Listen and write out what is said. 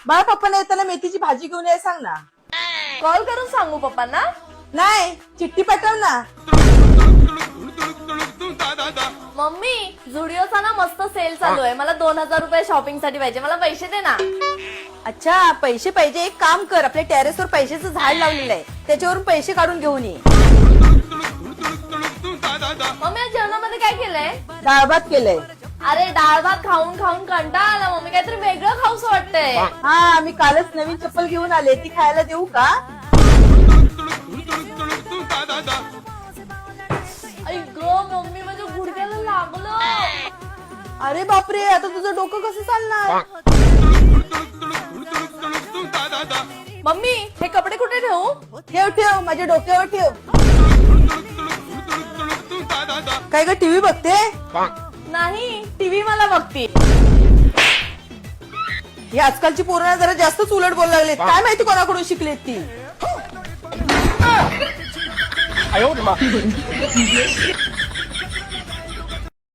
बाळा पप्पांना येताना मेथीची भाजी घेऊन यायला सांग ना. कॉल करून सांगू पप्पांना. नाही, चिठ्ठी पाठव ना. मम्मी झुडिओचा ना मस्त सेल चालू आहे, मला 2000 रुपये शॉपिंग साठी पाहिजे, मला पैसे दे ना. अच्छा, पैसे पाहिजे. एक काम कर, आपल्या टेरेसवर पैशाचं झाड लावलेलं आहे, त्याच्यावरून पैसे काढून घेऊन ये. मम्मी आज जेवणामध्ये काय केलंय? डाळ भात केलंय. अरे डाळ भात खाऊन खाऊन कंटाळा आला मम्मी, काहीतरी वेगळं खाऊस वाटतंय. हा, मी कालच नवीन चप्पल घेऊन आले, ती खायला देऊ का? आई गं मम्मी, माझ्या गुडघ्याला लागलं. अरे बापरे, आता तुझं डोकं कसं चालणार? मम्मी हे कपडे कुठे ठेवू? ठेव ठेव, माझ्या डोक्यावर ठेव. काय ग, टीव्ही बघते? नाही, टीव्ही मला बघते. ही आजकालची पोरं जरा जास्तच उलट बोलायला लागलेत, काय माहिती कोणाकडून शिकलेत ती. 哎呦我的妈！